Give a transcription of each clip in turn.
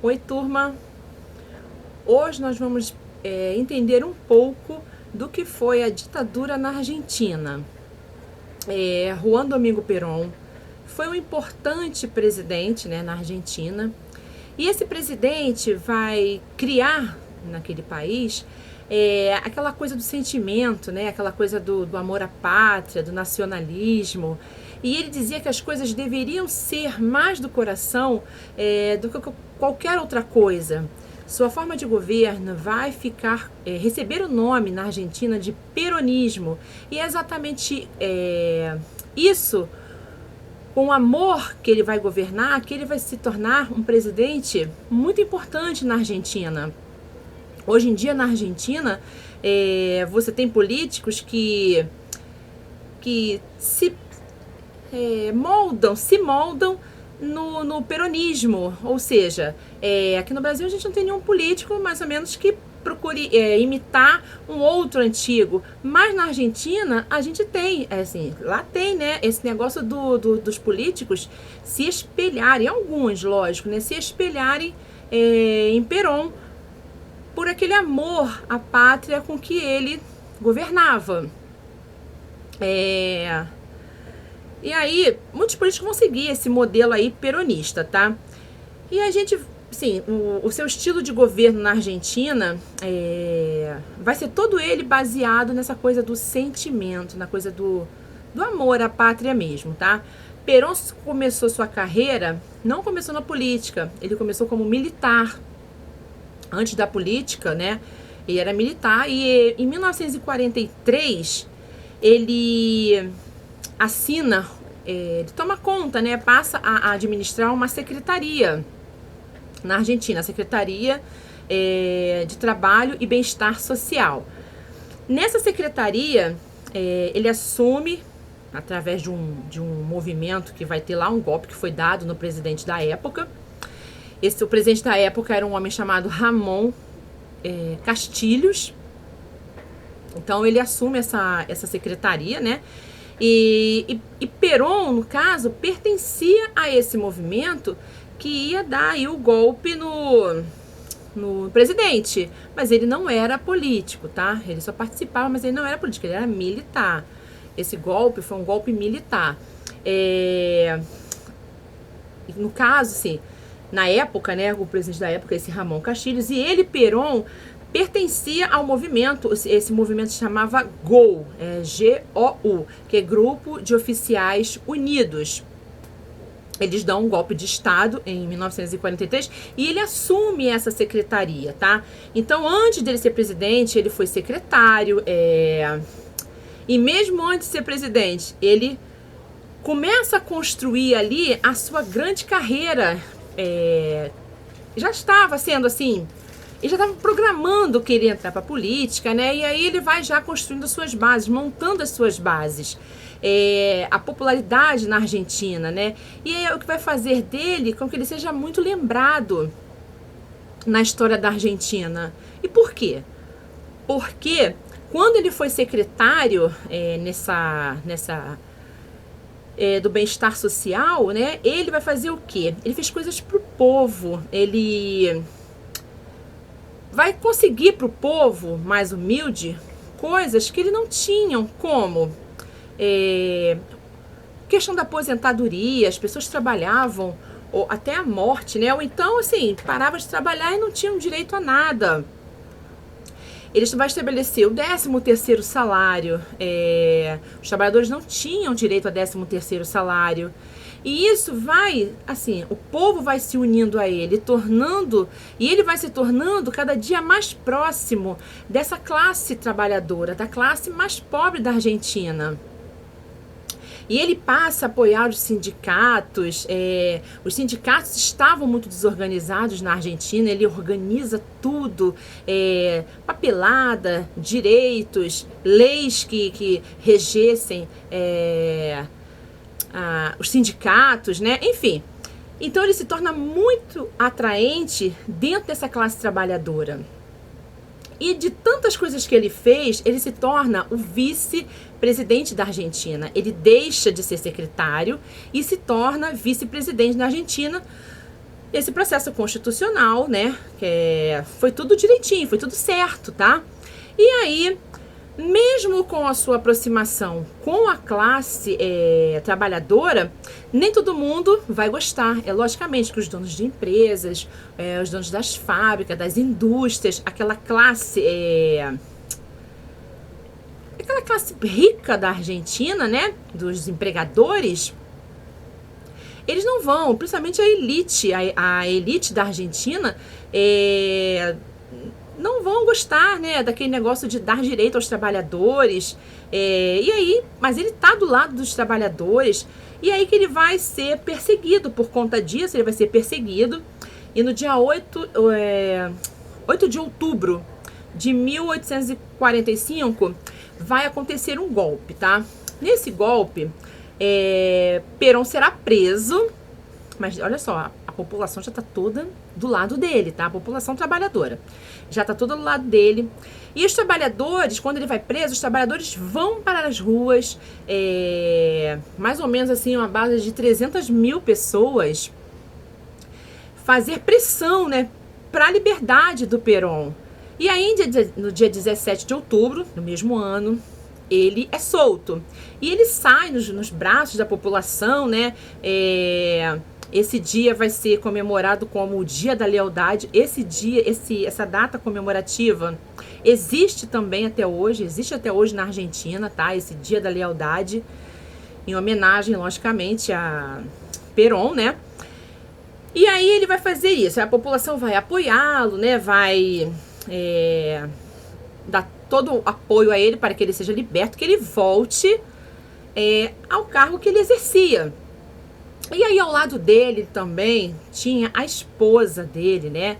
Oi, turma! Hoje nós vamos entender um pouco do que foi a ditadura na Argentina. Juan Domingo Perón foi um importante presidente, né, na Argentina, e esse presidente vai criar naquele país aquela coisa do sentimento, né, aquela coisa do amor à pátria, do nacionalismo. E ele dizia que as coisas deveriam ser mais do coração do que qualquer outra coisa. Sua forma de governo vai receber o nome na Argentina de peronismo. E é exatamente isso, com o amor que ele vai governar, que ele vai se tornar um presidente muito importante na Argentina. Hoje em dia, na Argentina, você tem políticos que se moldam no peronismo. Ou seja, aqui no Brasil a gente não tem nenhum político mais ou menos que procure imitar um outro antigo, mas na Argentina a gente tem, lá tem, né, esse negócio dos políticos se espelharem, alguns, lógico, né, se espelharem em Perón, por aquele amor à pátria com que ele governava. E aí, muitos políticos vão seguir esse modelo aí peronista, tá? E a gente, sim, o seu estilo de governo na Argentina vai ser todo ele baseado nessa coisa do sentimento, na coisa do amor à pátria mesmo, tá? Perón começou sua carreira, não começou na política, ele começou como militar. Antes da política, né? Ele era militar e em 1943 ele assina, ele toma conta, né? Passa a administrar uma secretaria na Argentina, a Secretaria de Trabalho e Bem-Estar Social. Nessa secretaria, ele assume, através de um movimento que vai ter lá, um golpe que foi dado no presidente da época. O presidente da época era um homem chamado Ramon Castilhos. Então ele assume essa secretaria, né? E Perón, no caso, pertencia a esse movimento que ia dar aí o golpe no presidente. Mas ele não era político, tá? Ele só participava, mas ele não era político, ele era militar. Esse golpe foi um golpe militar. No caso, assim, na época, né, o presidente da época, esse Ramon Castilhos, e ele, Perón, pertencia ao movimento, esse movimento se chamava GOU, G-O-U, que é Grupo de Oficiais Unidos. Eles dão um golpe de Estado em 1943 e ele assume essa secretaria, tá? Então, antes dele ser presidente, ele foi secretário, e mesmo antes de ser presidente, ele começa a construir ali a sua grande carreira. Já estava sendo assim, ele já estava programando que ele ia entrar para a política, né? E aí ele vai já construindo as suas bases, montando as suas bases. A popularidade na Argentina, né? E é o que vai fazer dele com que ele seja muito lembrado na história da Argentina. E por quê? Porque quando ele foi secretário do bem-estar social, né? Ele vai fazer o quê? Ele fez coisas pro povo. Ele vai conseguir pro povo mais humilde coisas que ele não tinham, como questão da aposentadoria. As pessoas trabalhavam ou até a morte, né? Ou então, assim, paravam de trabalhar e não tinham direito a nada. Ele vai estabelecer o 13º salário. Os trabalhadores não tinham direito a 13º salário. E isso vai, assim, o povo vai se unindo a ele, e ele vai se tornando cada dia mais próximo dessa classe trabalhadora, da classe mais pobre da Argentina. E ele passa a apoiar os sindicatos. Os sindicatos estavam muito desorganizados na Argentina. Ele organiza tudo, papelada, direitos, leis que regessem os sindicatos, né? Enfim. Então ele se torna muito atraente dentro dessa classe trabalhadora. E de tantas coisas que ele fez, ele se torna o vice-presidente da Argentina. Ele deixa de ser secretário e se torna vice-presidente da Argentina Esse processo constitucional, né, foi tudo direitinho, foi tudo certo, tá? E aí, mesmo com a sua aproximação com a classe trabalhadora, nem todo mundo vai gostar. É logicamente que os donos de empresas, os donos das fábricas, das indústrias, aquela classe rica da Argentina, né, dos empregadores, eles não vão, principalmente a elite da Argentina, não vão gostar, né, daquele negócio de dar direito aos trabalhadores, e aí, mas ele tá do lado dos trabalhadores, e aí que ele vai ser perseguido por conta disso, ele vai ser perseguido, e no dia 8 de outubro de 1845, vai acontecer um golpe, tá? Nesse golpe, Perón será preso, mas olha só, a população já tá toda do lado dele, tá? A população trabalhadora já tá toda do lado dele. E os trabalhadores, quando ele vai preso, os trabalhadores vão para as ruas, mais ou menos assim, uma base de 300 mil pessoas, fazer pressão, né, para a liberdade do Perón. E aí, no dia 17 de outubro, no mesmo ano, ele é solto. E ele sai nos braços da população, né? Esse dia vai ser comemorado como o Dia da Lealdade. Esse dia, essa data comemorativa existe até hoje na Argentina, tá? Esse Dia da Lealdade, em homenagem, logicamente, a Perón, né? E aí ele vai fazer isso. A população vai apoiá-lo, né? Vai dar todo o apoio a ele para que ele seja liberto, que ele volte ao cargo que ele exercia. E aí ao lado dele também tinha a esposa dele, né?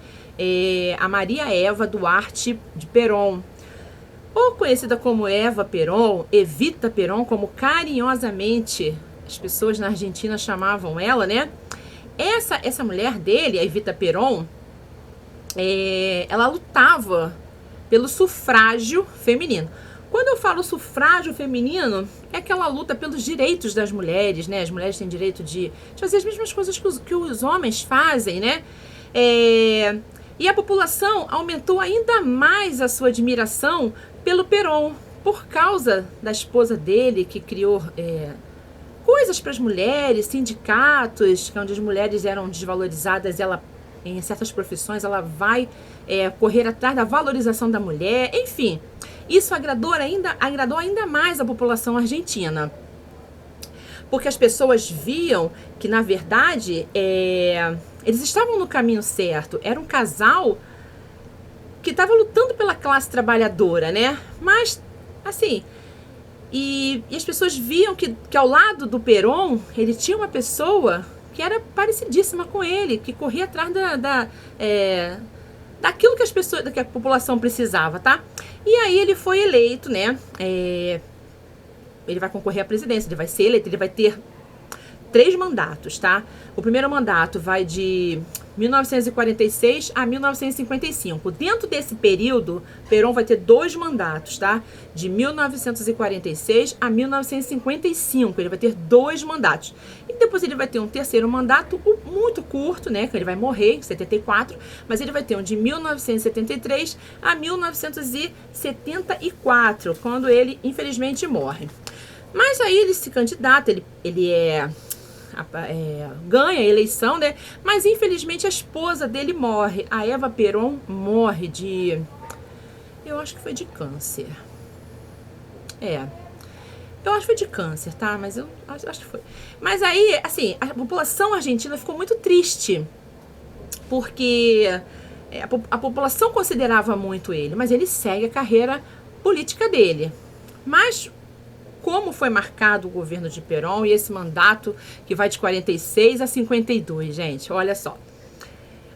A Maria Eva Duarte de Perón, ou conhecida como Eva Perón, Evita Perón, como carinhosamente as pessoas na Argentina chamavam ela, né? Essa mulher dele, a Evita Perón, ela lutava pelo sufrágio feminino. Quando eu falo sufrágio feminino, é aquela luta pelos direitos das mulheres, né? As mulheres têm direito de fazer as mesmas coisas que os homens fazem, né? E a população aumentou ainda mais a sua admiração pelo Perón, por causa da esposa dele, que criou coisas para as mulheres, sindicatos, onde as mulheres eram desvalorizadas. Ela, em certas profissões, ela vai correr atrás da valorização da mulher. Enfim, isso agradou ainda mais a população argentina, porque as pessoas viam que, na verdade, eles estavam no caminho certo. Era um casal que estava lutando pela classe trabalhadora, né? Mas, assim, e as pessoas viam que ao lado do Perón, ele tinha uma pessoa que era parecidíssima com ele, que corria atrás daquilo que a população precisava, tá? E aí ele foi eleito, né? Ele vai concorrer à presidência, ele vai ser eleito, ele vai ter 3 mandatos, tá? O primeiro mandato vai de 1946 a 1955. Dentro desse período, Perón vai ter 2 mandatos, tá? De 1946 a 1955. Ele vai ter 2 mandatos. E depois ele vai ter um terceiro mandato muito curto, né? Que ele vai morrer em 74. Mas ele vai ter um de 1973 a 1974, quando ele, infelizmente, morre. Mas aí ele se candidata, ele ganha a eleição, né? Mas infelizmente a esposa dele morre. A Eva Perón morre eu acho que foi de câncer. Eu acho que foi de câncer, tá? Mas eu acho que foi. Mas aí, assim, a população argentina ficou muito triste, porque a população considerava muito ele, mas ele segue a carreira política dele. Mas como foi marcado o governo de Perón e esse mandato que vai de 46 a 52, gente, olha só.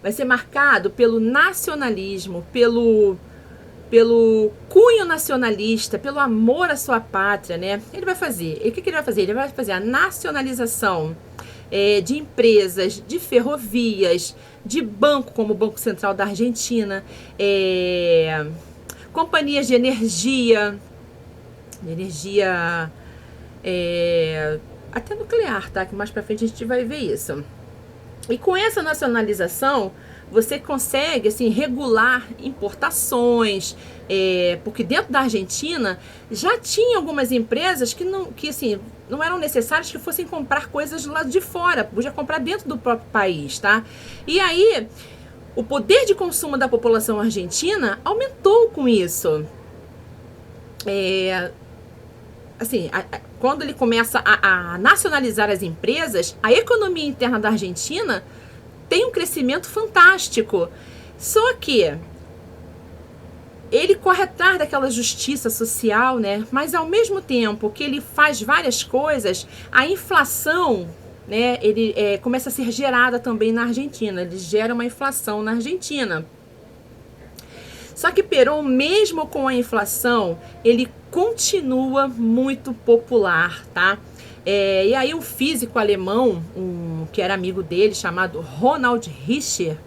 Vai ser marcado pelo nacionalismo, pelo cunho nacionalista, pelo amor à sua pátria, né? Ele vai fazer, o que ele vai fazer? Ele vai fazer a nacionalização de empresas, de ferrovias, de banco, como o Banco Central da Argentina, companhias de energia até nuclear, tá? Que mais pra frente a gente vai ver isso. E com essa nacionalização, você consegue assim regular importações, porque dentro da Argentina já tinha algumas empresas que assim, não eram necessárias que fossem comprar coisas lá de fora, podia comprar dentro do próprio país, tá? E aí, o poder de consumo da população argentina aumentou com isso. Assim, quando ele começa a nacionalizar as empresas, a economia interna da Argentina tem um crescimento fantástico. Só que ele corre atrás daquela justiça social, né? Mas ao mesmo tempo que ele faz várias coisas, a inflação, né? Ele começa a ser gerada também na Argentina. Ele gera uma inflação na Argentina. Só que Perón, mesmo com a inflação, ele continua muito popular, tá? E aí um físico alemão, que era amigo dele, chamado Ronald Richter,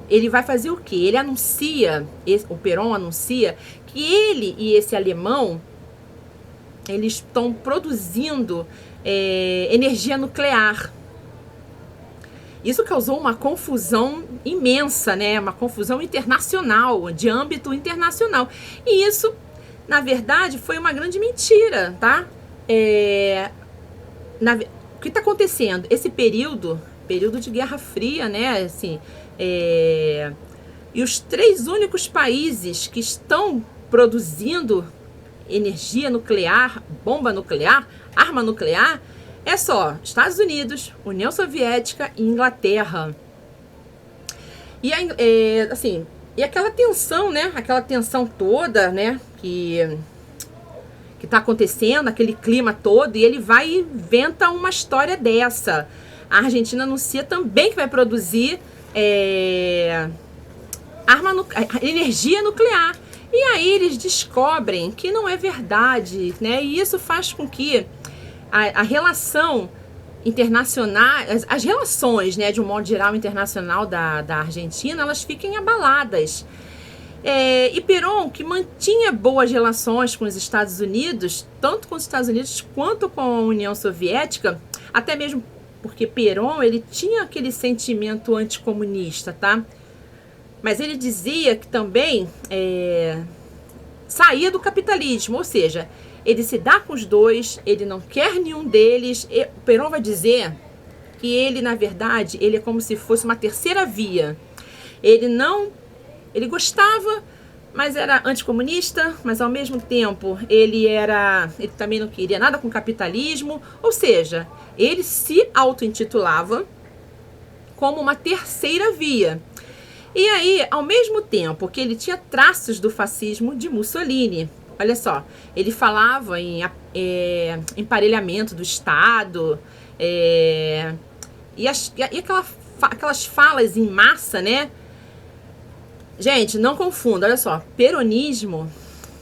ele vai fazer o quê? Ele anuncia, o Perón anuncia que ele e esse alemão, eles estão produzindo energia nuclear. Isso causou uma confusão imensa, né? Uma confusão internacional, de âmbito internacional. E isso, na verdade, foi uma grande mentira, tá? O que está acontecendo? Esse período de Guerra Fria, né? Assim, e os 3 únicos países que estão produzindo energia nuclear, bomba nuclear, arma nuclear, é só Estados Unidos, União Soviética e Inglaterra. E assim, e aquela tensão, né? Aquela tensão toda, né? Que tá acontecendo, aquele clima todo, e ele vai e inventa uma história dessa. A Argentina anuncia também que vai produzir energia nuclear. E aí eles descobrem que não é verdade, né? E isso faz com que a relação internacional, as relações, né, de um modo geral internacional da Argentina, elas fiquem abaladas. E Perón, que mantinha boas relações com os Estados Unidos, tanto com os Estados Unidos quanto com a União Soviética, até mesmo porque Perón, ele tinha aquele sentimento anticomunista, tá? Mas ele dizia que também saía do capitalismo, ou seja, ele se dá com os dois, ele não quer nenhum deles. O Perón vai dizer que ele, na verdade, ele é como se fosse uma terceira via. Ele gostava, mas era anticomunista, mas ao mesmo tempo ele também não queria nada com capitalismo, ou seja, ele se auto-intitulava como uma terceira via. E aí, ao mesmo tempo que ele tinha traços do fascismo de Mussolini, olha só, ele falava em emparelhamento do Estado, e aquelas falas em massa, né? Gente, não confunda, olha só, peronismo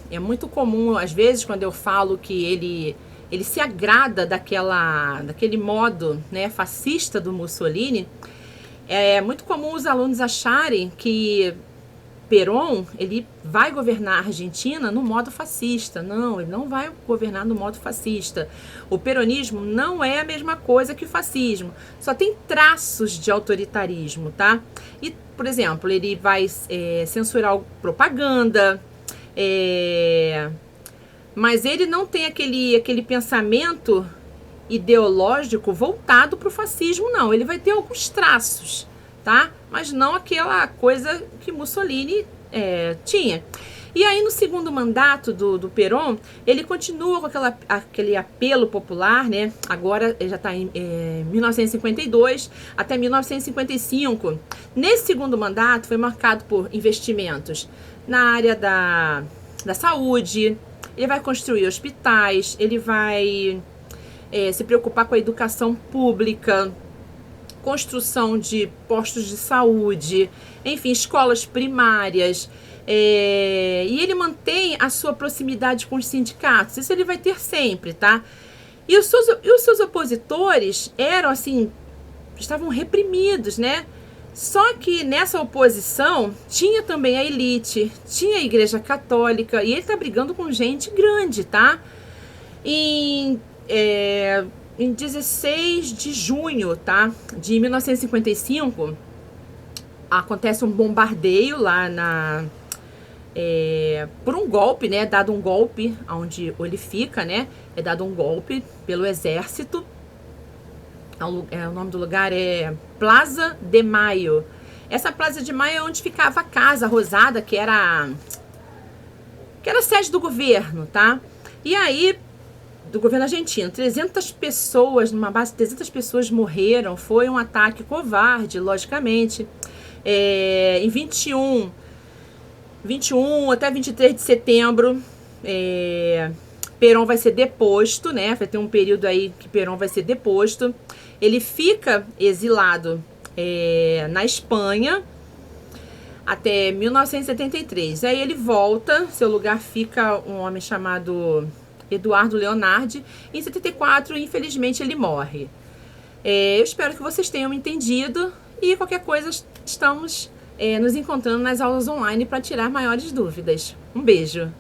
é muito comum, às vezes, quando eu falo que ele se agrada daquele modo, né, fascista do Mussolini. É muito comum os alunos acharem que Perón, ele vai governar a Argentina no modo fascista. Não, ele não vai governar no modo fascista. O peronismo não é a mesma coisa que o fascismo. Só tem traços de autoritarismo, tá? E, por exemplo, ele vai censurar propaganda, mas ele não tem aquele pensamento ideológico voltado para o fascismo, não. Ele vai ter alguns traços, tá? Mas não aquela coisa que Mussolini tinha. E aí, no segundo mandato do Perón, ele continua com aquele apelo popular, né? Agora já está em 1952 até 1955. Nesse segundo mandato foi marcado por investimentos na área da saúde. Ele vai construir hospitais, ele vai se preocupar com a educação pública, construção de postos de saúde, enfim, escolas primárias. E ele mantém a sua proximidade com os sindicatos. Isso ele vai ter sempre, tá? E os seus opositores eram, assim, estavam reprimidos, né? Só que nessa oposição tinha também a elite, tinha a Igreja Católica, e ele tá brigando com gente grande, tá? em 16 de junho, tá? De 1955, acontece um bombardeio lá por um golpe, né? Dado um golpe onde ele fica, né? É dado um golpe pelo exército. O nome do lugar é Plaza de Maio. Essa Plaza de Maio é onde ficava a Casa Rosada, que era a sede do governo, tá? E aí, do governo argentino, 300 pessoas, numa base de 300 pessoas morreram. Foi um ataque covarde, logicamente. Em 21 até 23 de setembro, Perón vai ser deposto, né? Vai ter um período aí que Perón vai ser deposto. Ele fica exilado na Espanha até 1973. Aí ele volta, seu lugar fica um homem chamado Eduardo Leonardi. Em 74, infelizmente, ele morre. Eu espero que vocês tenham entendido e qualquer coisa estamos nos encontrando nas aulas online para tirar maiores dúvidas. Um beijo!